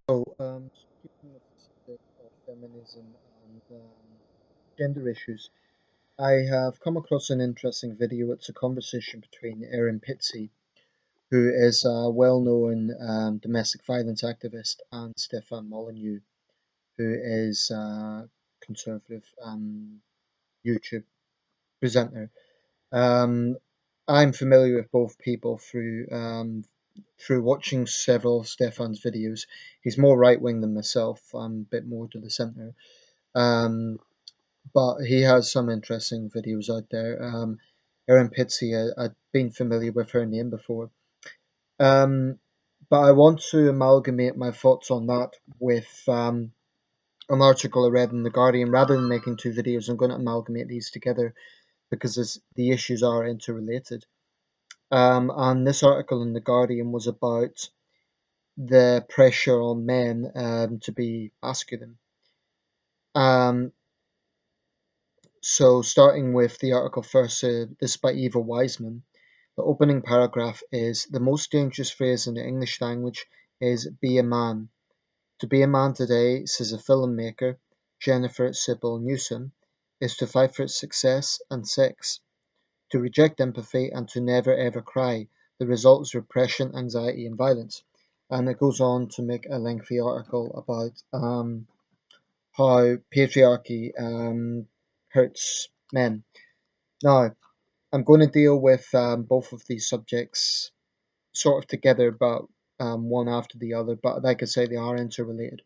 Keeping with the subject of feminism and gender issues, I have come across an interesting video. It's a conversation between Erin Pizzey, who is a well-known domestic violence activist, and Stefan Molineux, who is a conservative YouTube presenter. Um, I'm familiar with both people through watching several of Stefan's videos. He's more right wing than myself. I'm a bit more to the centre. Um, but he has some interesting videos out there. Erin Pizzey, I'd been familiar with her name before. Um, but I want to amalgamate my thoughts on that with an article I read in The Guardian. Rather than making two videos, I'm going to amalgamate these together because the issues are interrelated. And this article in The Guardian was about the pressure on men to be masculine. Um, so, starting with the article first, this is by Eva Wiseman. The opening paragraph is: the most dangerous phrase in the English language is be a man. To be a man today, says a filmmaker, Jennifer Sybil Newsom, is to fight for success and sex, to reject empathy, and to never ever cry. The result is repression, anxiety, and violence. And it goes on to make a lengthy article about how patriarchy hurts men. Now, I'm going to deal with both of these subjects sort of together, but one after the other. But like I say, they are interrelated.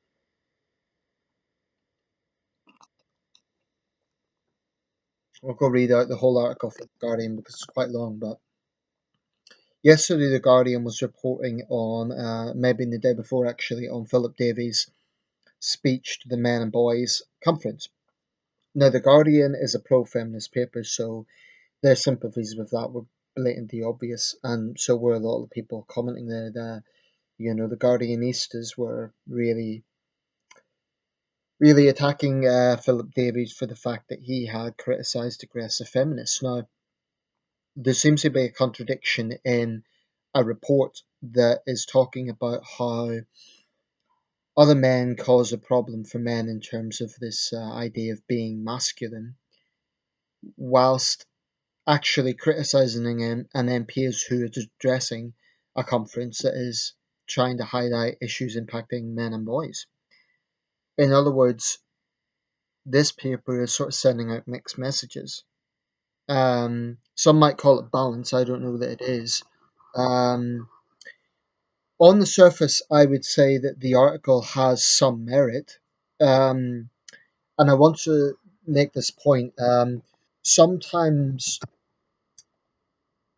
I'll go read out the whole article from The Guardian because it's quite long. But yesterday, The Guardian was reporting on, maybe the day before actually, on Philip Davies' speech to the Men and Boys Conference. Now, The Guardian is a pro feminist paper, so their sympathies with that were blatantly obvious, and so were a lot of the people commenting there. The Guardianistas were really attacking Philip Davies for the fact that he had criticised aggressive feminists. Now, there seems to be a contradiction in a report that is talking about how other men cause a problem for men in terms of this idea of being masculine, whilst actually criticising an MP who is addressing a conference that is trying to highlight issues impacting men and boys. In other words, this paper is sort of sending out mixed messages. Some might call it balance. I don't know that it is. Um, on the surface, I would say that the article has some merit, um, and I want to make this point. Sometimes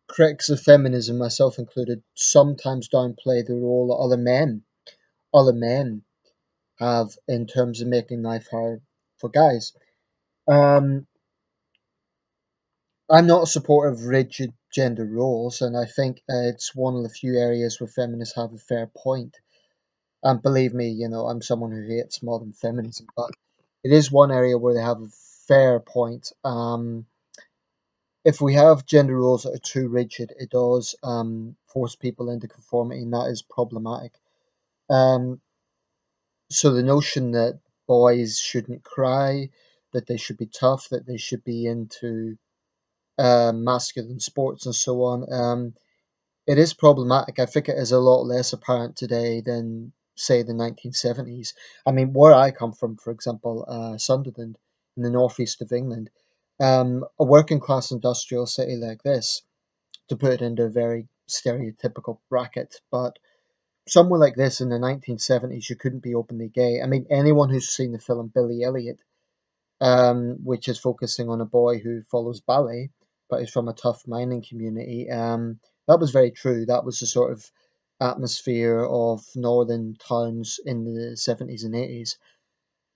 critics of feminism, myself included, sometimes downplay the role that other men have in terms of making life hard for guys. Um, I'm not a supporter of rigid gender roles, and I think it's one of the few areas where feminists have a fair point. And believe me, I'm someone who hates modern feminism, but it is one area where they have a fair point. If we have gender roles that are too rigid, it does force people into conformity, and that is problematic. Um, so the notion that boys shouldn't cry, that they should be tough, that they should be into masculine sports and so on, it is problematic. I think it is a lot less apparent today than, say, the 1970s. I mean, where I come from, for example, Sunderland in the northeast of England, a working class industrial city like this, to put it into a very stereotypical bracket, but somewhere like this in the 1970s, you couldn't be openly gay. I mean, anyone who's seen the film Billy Elliot, which is focusing on a boy who follows ballet, but is from a tough mining community. That was very true. That was the sort of atmosphere of northern towns in the 70s and 80s.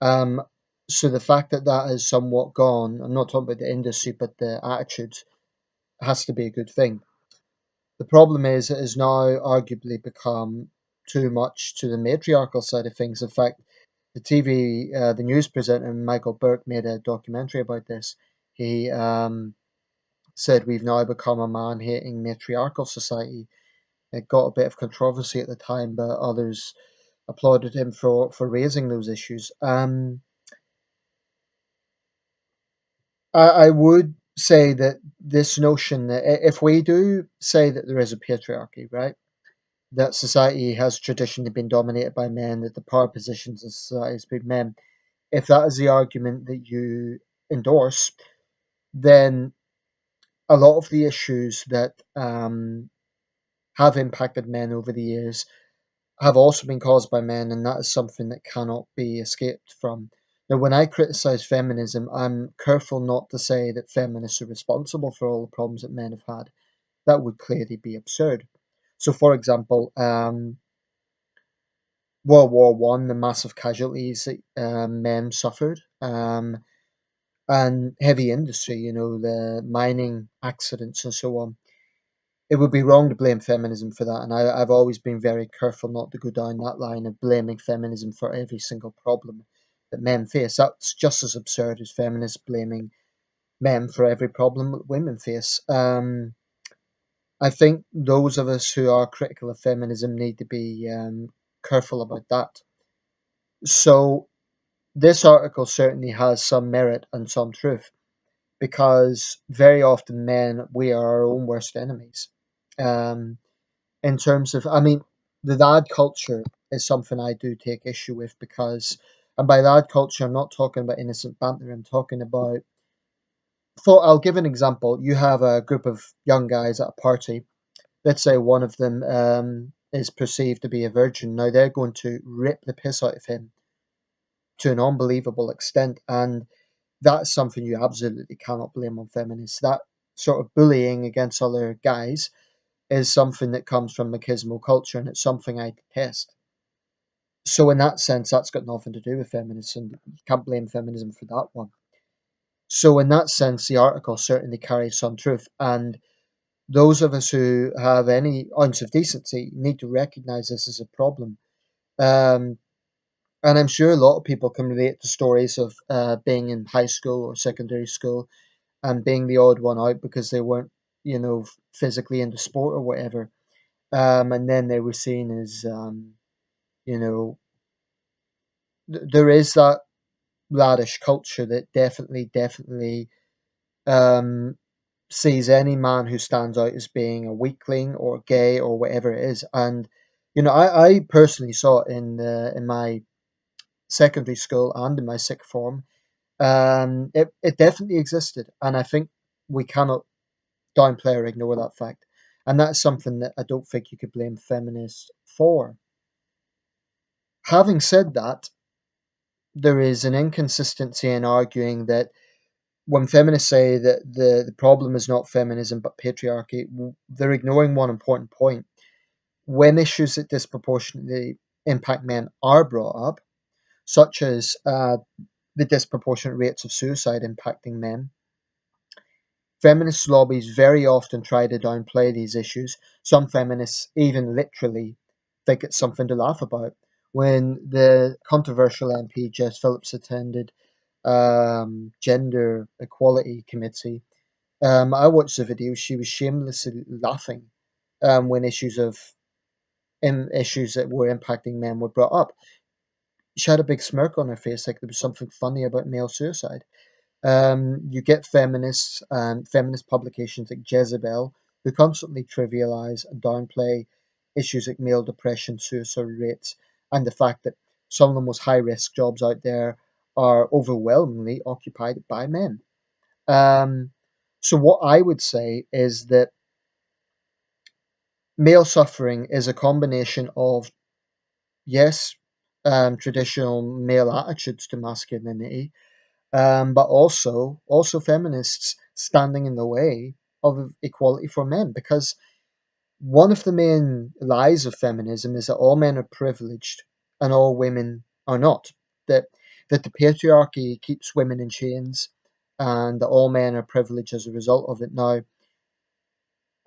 Um, so the fact that that has somewhat gone, I'm not talking about the industry, but the attitude, has to be a good thing. The problem is it has now arguably become too much to the matriarchal side of things. In fact, the news presenter Michael Burke made a documentary about this. He said we've now become a man-hating matriarchal society. It got a bit of controversy at the time, but others applauded him for raising those issues. I would say that this notion that if we do say that there is a patriarchy, right, that society has traditionally been dominated by men, that the power positions in society has been men, if that is the argument that you endorse, then a lot of the issues that have impacted men over the years have also been caused by men, and that is something that cannot be escaped from. Now, when I criticize feminism, I'm careful not to say that feminists are responsible for all the problems that men have had. That would clearly be absurd. So, for example, World War One, the massive casualties that men suffered, and heavy industry, the mining accidents and so on. It would be wrong to blame feminism for that, and I've always been very careful not to go down that line of blaming feminism for every single problem that men face. That's just as absurd as feminists blaming men for every problem that women face. I think those of us who are critical of feminism need to be careful about that. So, this article certainly has some merit and some truth because very often men, we are our own worst enemies. Um, in terms of, I mean, the dad culture is something I do take issue with because, and by dad culture, I'm not talking about innocent banter. I'm talking about, I'll give an example. You have a group of young guys at a party. Let's say one of them is perceived to be a virgin. Now they're going to rip the piss out of him to an unbelievable extent, and that's something you absolutely cannot blame on feminists. That sort of bullying against other guys is something that comes from machismo culture, and it's something I detest. So in that sense, that's got nothing to do with feminism. You can't blame feminism for that one. So in that sense, the article certainly carries some truth, and those of us who have any ounce of decency need to recognise this as a problem. Um, and I'm sure a lot of people can relate to stories of being in high school or secondary school and being the odd one out because they weren't, physically into sport or whatever. And then they were seen as, you know, there is that laddish culture that definitely um, sees any man who stands out as being a weakling or gay or whatever it is. And I personally saw it in my secondary school and in my sixth form. It definitely existed, and I think we cannot downplay or ignore that fact. And that's something that I don't think you could blame feminists for. Having said that, there is an inconsistency in arguing that when feminists say that the problem is not feminism but patriarchy, they're ignoring one important point. When issues that disproportionately impact men are brought up, such as the disproportionate rates of suicide impacting men, feminist lobbies very often try to downplay these issues. Some feminists even literally think it's something to laugh about. When the controversial MP Jess Phillips attended gender equality committee, I watched the video. She was shamelessly laughing when issues that were impacting men were brought up. She had a big smirk on her face, like there was something funny about male suicide. You get feminists and feminist publications like Jezebel who constantly trivialize and downplay issues like male depression, suicide rates, and the fact that some of the most high risk jobs out there are overwhelmingly occupied by men. Um, so, what I would say is that male suffering is a combination of, yes, traditional male attitudes to masculinity, but also feminists standing in the way of equality for men. Because one of the main lies of feminism is that all men are privileged and all women are not. That that the patriarchy keeps women in chains, and that all men are privileged as a result of it. Now,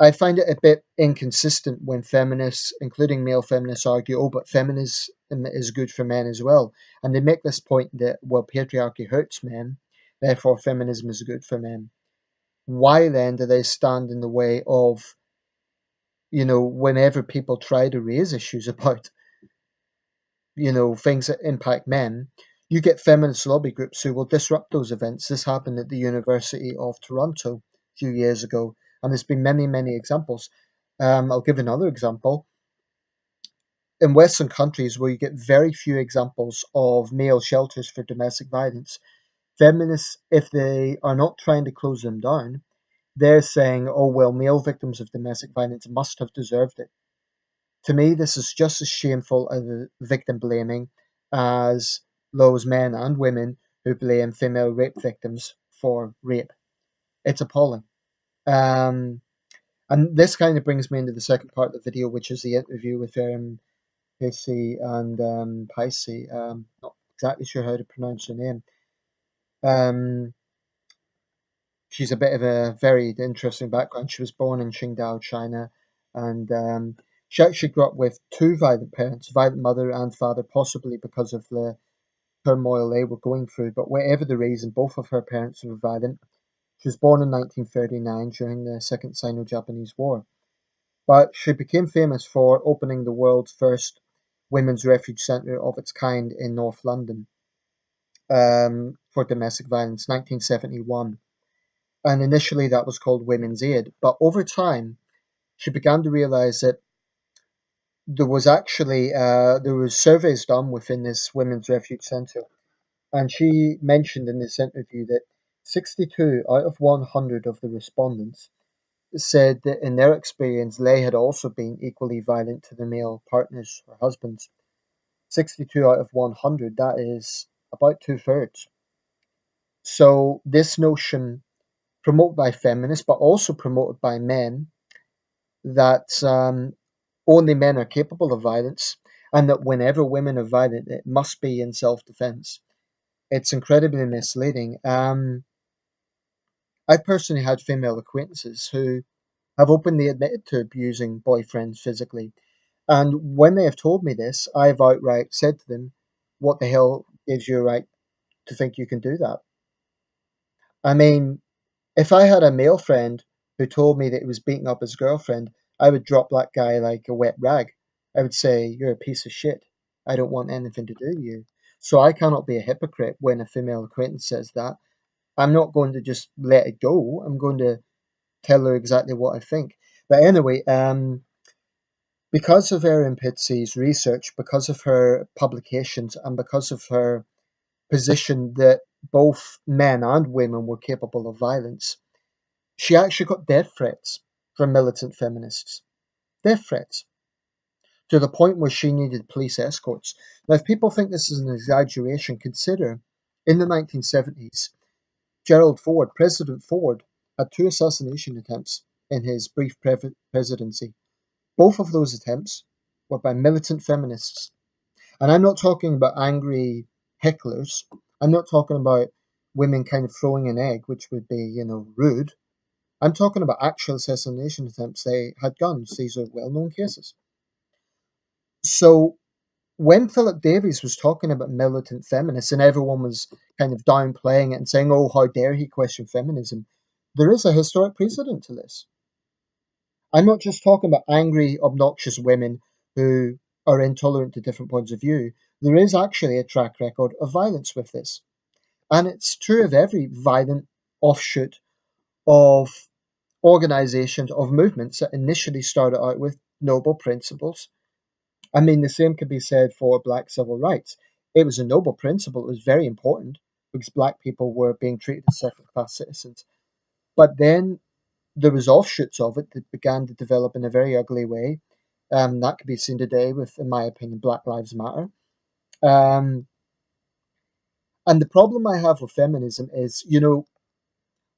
I find it a bit inconsistent when feminists, including male feminists, argue, oh, but feminism is good for men as well. And they make this point that, well, patriarchy hurts men, therefore feminism is good for men. Why then do they stand in the way of, whenever people try to raise issues about, things that impact men, you get feminist lobby groups who will disrupt those events. This happened at the University of Toronto a few years ago, and there's been many, many examples. I'll give another example. In Western countries where you get very few examples of male shelters for domestic violence, feminists, if they are not trying to close them down, they're saying, oh, well, male victims of domestic violence must have deserved it. To me, this is just as shameful as victim blaming as those men and women who blame female rape victims for rape. It's appalling. Um, and this kind of brings me into the second part of the video, which is the interview with Pizzey and Pizzey. Not exactly sure how to pronounce her name. Um, she's a bit of a very interesting background. She was born in Qingdao, China, and she actually grew up with two violent parents, violent mother and father, possibly because of the turmoil they were going through. But whatever the reason, both of her parents were violent. She was born in 1939 during the Second Sino-Japanese War. But she became famous for opening the world's first women's refuge centre of its kind in North London for domestic violence, 1971. And initially that was called Women's Aid. But over time, she began to realise that there was surveys done within this women's refuge centre, and she mentioned in this interview that 62 out of 100 of the respondents said that in their experience they had also been equally violent to their male partners or husbands. 62 out of 100, that is about two-thirds. So this notion, promoted by feminists but also promoted by men, that only men are capable of violence, and that whenever women are violent, it must be in self-defense. It's incredibly misleading. I've personally had female acquaintances who have openly admitted to abusing boyfriends physically, and when they have told me this, I've outright said to them, "What the hell gives you a right to think you can do that?" I mean, if I had a male friend who told me that he was beating up his girlfriend, I would drop that guy like a wet rag. I would say, "You're a piece of shit. I don't want anything to do with you." So I cannot be a hypocrite when a female acquaintance says that. I'm not going to just let it go. I'm going to tell her exactly what I think. But anyway, because of Erin Pizzey's research, because of her publications, and because of her position that both men and women were capable of violence, she actually got death threats from militant feminists. Death threats. To the point where she needed police escorts. Now, if people think this is an exaggeration, consider in the 1970s, President Ford, had two assassination attempts in his brief presidency. Both of those attempts were by militant feminists. And I'm not talking about angry hecklers. I'm not talking about women kind of throwing an egg, which would be, rude. I'm talking about actual assassination attempts. They had guns. These are well known cases. So when Philip Davies was talking about militant feminists and everyone was kind of downplaying it and saying, oh, how dare he question feminism, there is a historic precedent to this. I'm not just talking about angry, obnoxious women who are intolerant to different points of view. There is actually a track record of violence with this. And it's true of every violent offshoot of organizations, of movements that initially started out with noble principles. I mean, the same could be said for black civil rights. It was a noble principle, it was very important because black people were being treated as second class citizens. But then there was offshoots of it that began to develop in a very ugly way. That could be seen today with, in my opinion, Black Lives Matter. Um, and the problem I have with feminism is,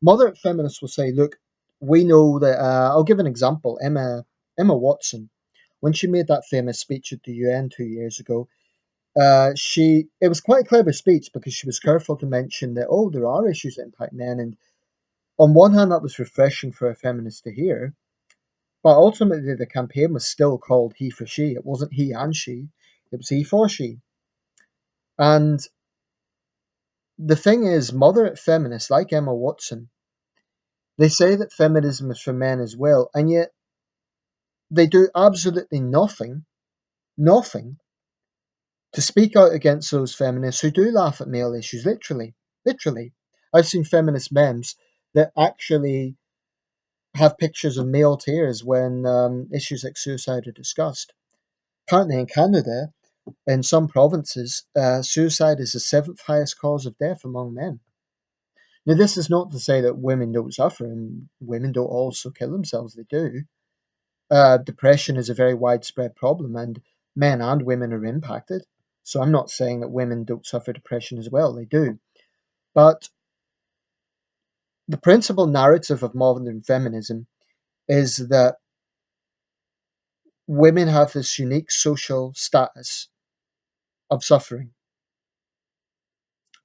moderate feminists will say, look, we know that, I'll give an example. Emma Watson, when she made that famous speech at the UN 2 years ago, it was quite a clever speech because she was careful to mention that, oh, there are issues that impact men. And on one hand, that was refreshing for a feminist to hear. But ultimately, the campaign was still called he for she. It wasn't he and she, it was he for she. And the thing is, moderate feminists like Emma Watson, they say that feminism is for men as well, and yet they do absolutely nothing to speak out against those feminists who do laugh at male issues, literally. Literally. I've seen feminist memes that actually have pictures of male tears when issues like suicide are discussed. Apparently, in Canada, in some provinces, suicide is the seventh highest cause of death among men. Now, this is not to say that women don't suffer and women don't also kill themselves, they do. Depression is a very widespread problem, and men and women are impacted. So I'm not saying that women don't suffer depression as well, they do. But the principal narrative of modern feminism is that women have this unique social status of suffering.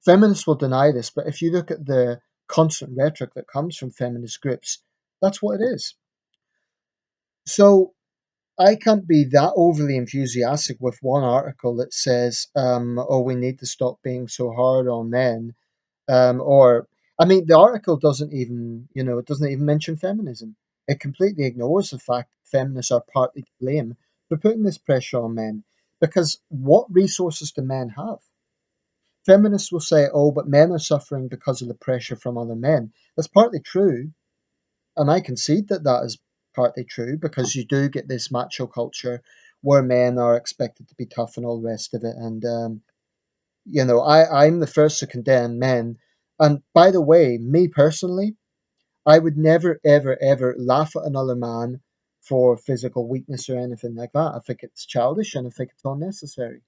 Feminists will deny this, but if you look at the constant rhetoric that comes from feminist groups, that's what it is. So I can't be that overly enthusiastic with one article that says, "Oh, we need to stop being so hard on men," or I mean, the article doesn't even, it doesn't even mention feminism. It completely ignores the fact that feminists are partly to blame for putting this pressure on men. Because what resources do men have? Feminists will say, "Oh, but men are suffering because of the pressure from other men." That's partly true, and I concede that that is partly true because you do get this macho culture where men are expected to be tough and all the rest of it. And I'm the first to condemn men. And by the way, me personally, I would never, ever, ever laugh at another man for physical weakness or anything like that. I think it's childish and I think it's unnecessary.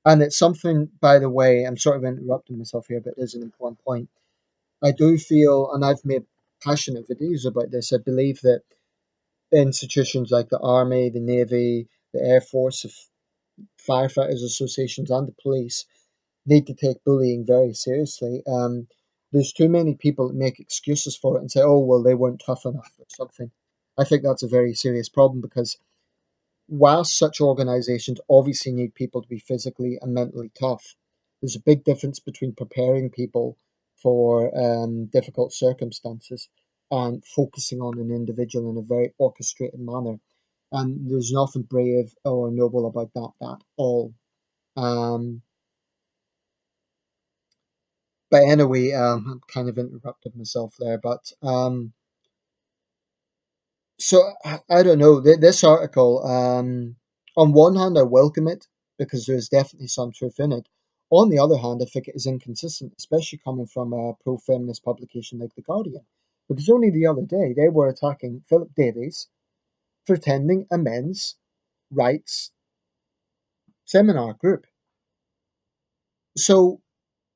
And it's something, by the way, I'm sort of interrupting myself here, but it is an important point. I do feel, and I've made passionate videos about this, I believe that institutions like the Army, the Navy, the Air Force, the firefighters associations, and the police need to take bullying very seriously. There's too many people that make excuses for it and say, "Oh, well, they weren't tough enough" or something. I think that's a very serious problem because whilst such organisations obviously need people to be physically and mentally tough, there's a big difference between preparing people for difficult circumstances and focusing on an individual in a very orchestrated manner. And there's nothing brave or noble about that at all. Um, but anyway, I'm kind of interrupted myself there. But so I don't know. This article, on one hand, I welcome it because there's definitely some truth in it. On the other hand, I think it is inconsistent, especially coming from a pro-feminist publication like The Guardian, because only the other day they were attacking Philip Davies for attending a men's rights seminar group. So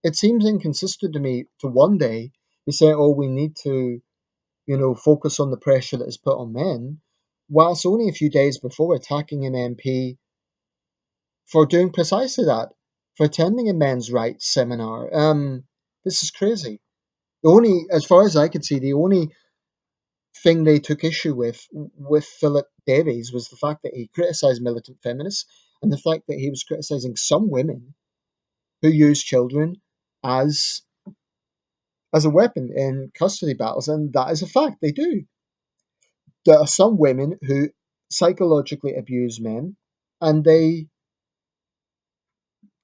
it seems inconsistent to me to one day be saying, "Oh, we need to focus on the pressure that is put on men," whilst only a few days before attacking an MP for doing precisely that, for attending a men's rights seminar. This is crazy. The only, as far as I could see, the only thing they took issue with Philip Davies was the fact that he criticised militant feminists and the fact that he was criticising some women who use children as as a weapon in custody battles, and that is a fact. They do. There are some women who psychologically abuse men, and they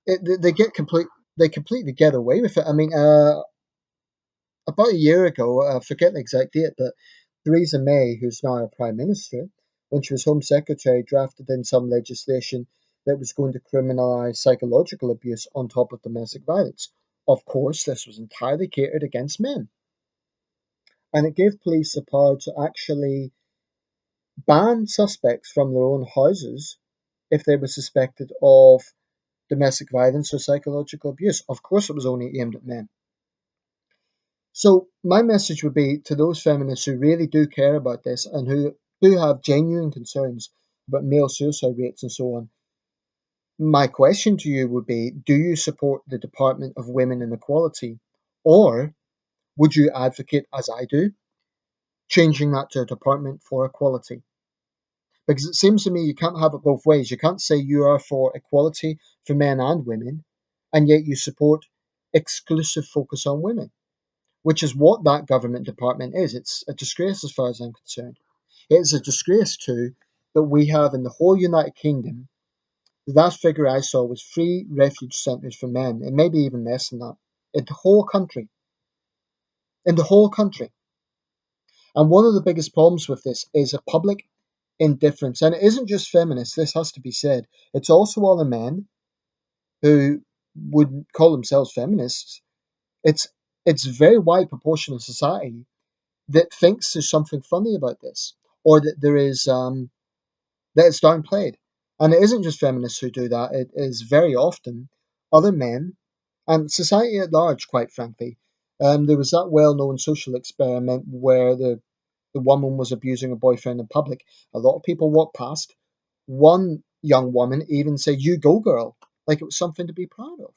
get they completely get away with it. I mean, about a year ago, I forget the exact date, but Theresa May, who's now a prime minister, when she was home secretary, drafted in some legislation that was going to criminalise psychological abuse on top of domestic violence. Of course, this was entirely catered against men, and it gave police the power to actually ban suspects from their own houses if they were suspected of domestic violence or psychological abuse. Of course, it was only aimed at men. So, my message would be to those feminists who really do care about this and who do have genuine concerns about male suicide rates and so on. My question to you would be, do you support the Department of Women and Equality? Or would you advocate, as I do, changing that to a Department for Equality? Because it seems to me you can't have it both ways. You can't say you are for equality for men and women, and yet you support exclusive focus on women, which is what that government department is. It's a disgrace as far as I'm concerned. It is a disgrace, too, that we have in the whole United Kingdom The last figure I saw was 3 refuge centres for men, and maybe even less than that, in the whole country. In the whole country. And one of the biggest problems with this is a public indifference. And it isn't just feminists, this has to be said. It's also all the men who would call themselves feminists. It's it's a very wide proportion of society that thinks there's something funny about this, or that there is that it's downplayed. And it isn't just feminists who do that. It is very often other men and society at large, quite frankly. There was that well-known social experiment where the woman was abusing her boyfriend in public. A lot of people walked past. One young woman even said, "You go, girl," like it was something to be proud of.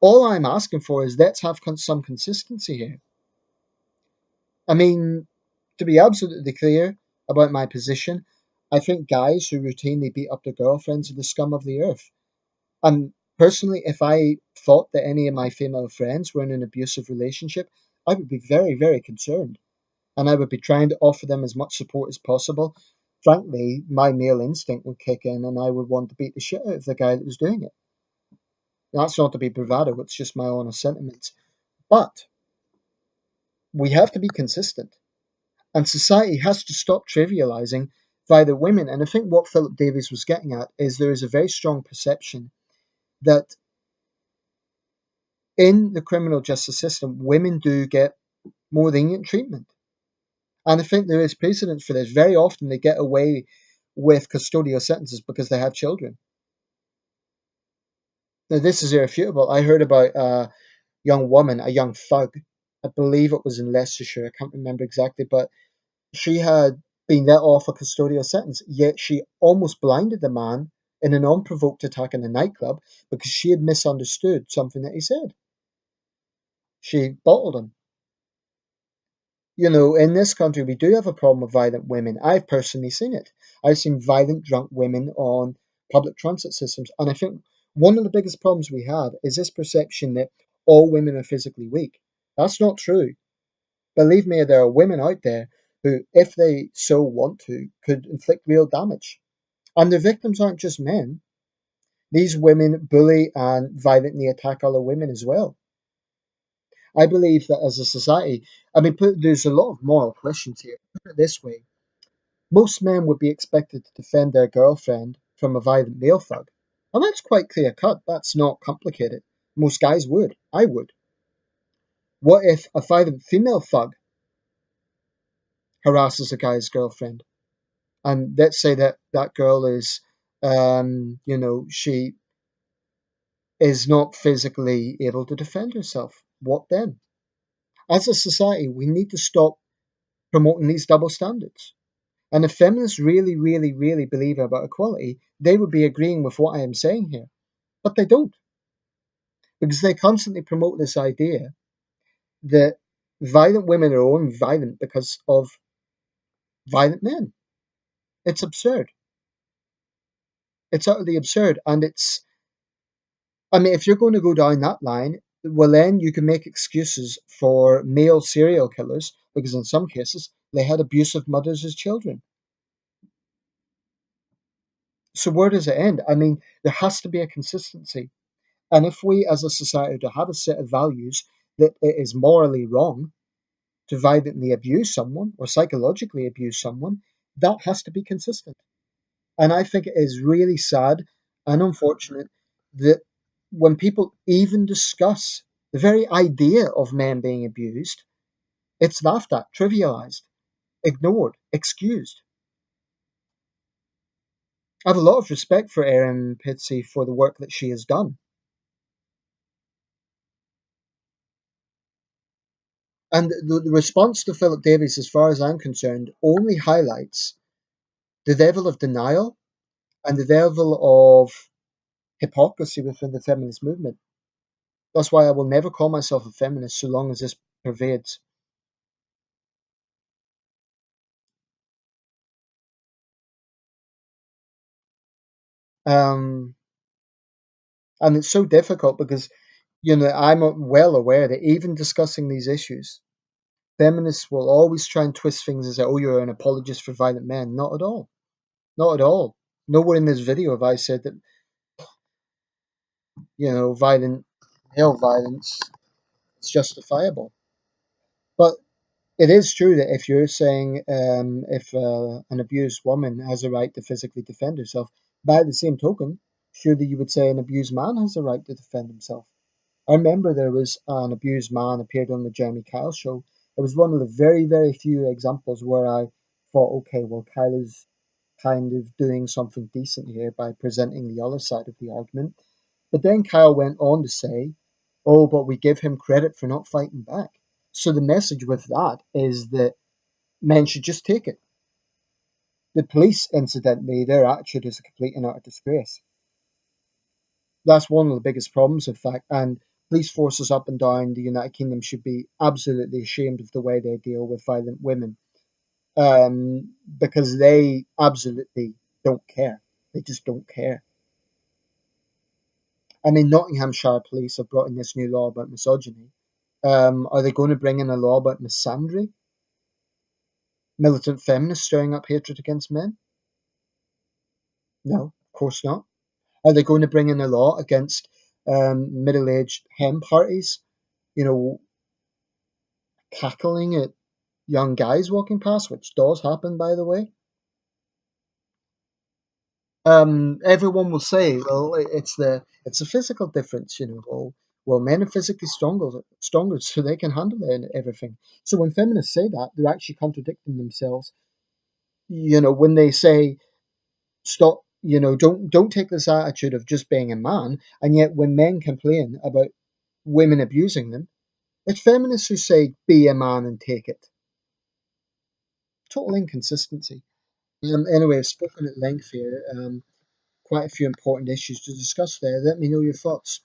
All I'm asking for is let's have some consistency here. I mean, to be absolutely clear about my position, I think guys who routinely beat up their girlfriends are the scum of the earth. And personally, if I thought that any of my female friends were in an abusive relationship, I would be very, very concerned. And I would be trying to offer them as much support as possible. Frankly, my male instinct would kick in and I would want to beat the shit out of the guy that was doing it. That's not to be bravado, it's just my honest sentiments. But we have to be consistent. And society has to stop trivializing violent women. And I think what Philip Davies was getting at is there is a very strong perception that in the criminal justice system, women do get more lenient treatment. And I think there is precedence for this. Very often they get away with custodial sentences because they have children. Now, this is irrefutable. I heard about a young woman, a young thug. I believe it was in Leicestershire. I can't remember exactly, but she had been let off a custodial sentence, yet she almost blinded the man in an unprovoked attack in a nightclub because she had misunderstood something that he said. She bottled him. You know, in this country, we do have a problem with violent women. I've personally seen it. I've seen violent drunk women on public transit systems. And I think one of the biggest problems we have is this perception that all women are physically weak. That's not true. Believe me, there are women out there who, if they so want to, could inflict real damage. And the victims aren't just men. These women bully and violently attack other women as well. I believe that as a society, I mean, there's a lot of moral questions here. Put it this way: most men would be expected to defend their girlfriend from a violent male thug. And that's quite clear cut. That's not complicated. Most guys would. I would. What if a violent female thug harasses a guy's girlfriend? And let's say that that girl is, she is not physically able to defend herself. What then? As a society, we need to stop promoting these double standards. And if feminists really, really, really believe about equality, they would be agreeing with what I am saying here. But they don't, because they constantly promote this idea that violent women are only violent because of violent men. It's absurd. It's utterly absurd. And I mean, if you're going to go down that line, well, then you can make excuses for male serial killers, because in some cases, they had abusive mothers as children. So where does it end? I mean, there has to be a consistency. And if we as a society to have a set of values that it is morally wrong to violently abuse someone or psychologically abuse someone, that has to be consistent. And I think it is really sad and unfortunate that when people even discuss the very idea of men being abused, it's laughed at, trivialized, ignored, excused. I have a lot of respect for Erin Pizzey for the work that she has done. And the response to Philip Davies, as far as I'm concerned, only highlights the level of denial and the level of hypocrisy within the feminist movement. That's why I will never call myself a feminist so long as this pervades. Um, and it's so difficult because, I'm well aware that even discussing these issues, feminists will always try and twist things as, oh, you're an apologist for violent men. Not at all. Not at all. Nowhere in this video have I said that, violent male violence is justifiable. But it is true that if you're saying if an abused woman has a right to physically defend herself, by the same token, surely you would say an abused man has a right to defend himself. I remember there was an abused man appeared on the Jeremy Kyle show. It was one of the very, very few examples where I thought, okay, well, Kyle is kind of doing something decent here by presenting the other side of the argument. But then Kyle went on to say, oh, but we give him credit for not fighting back. So the message with that is that men should just take it. The police, incidentally, their attitude is a complete and utter disgrace. That's one of the biggest problems, in fact. And police forces up and down the United Kingdom should be absolutely ashamed of the way they deal with violent women, because they absolutely don't care. They just don't care. I mean, Nottinghamshire police have brought in this new law about misogyny. Are they going to bring in a law about misandry? Militant feminists stirring up hatred against men? No, of course not. Are they going to bring in a law against middle-aged hen parties? You know, cackling at young guys walking past, which does happen, by the way. Everyone will say, well, it's a physical difference, Well, men are physically stronger, so they can handle everything. So when feminists say that, they're actually contradicting themselves. When they say stop, don't take this attitude of just being a man, and yet when men complain about women abusing them, it's feminists who say be a man and take it. Total inconsistency. Anyway, I've spoken at length here. Quite a few important issues to discuss there. Let me know your thoughts.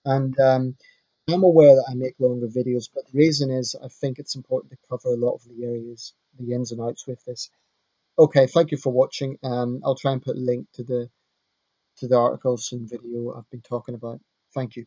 And I'm aware that I make longer videos, but the reason is I think it's important to cover a lot of the areas, the ins and outs with this. Okay, thank you for watching. I'll try and put a link to the articles and video I've been talking about. Thank you.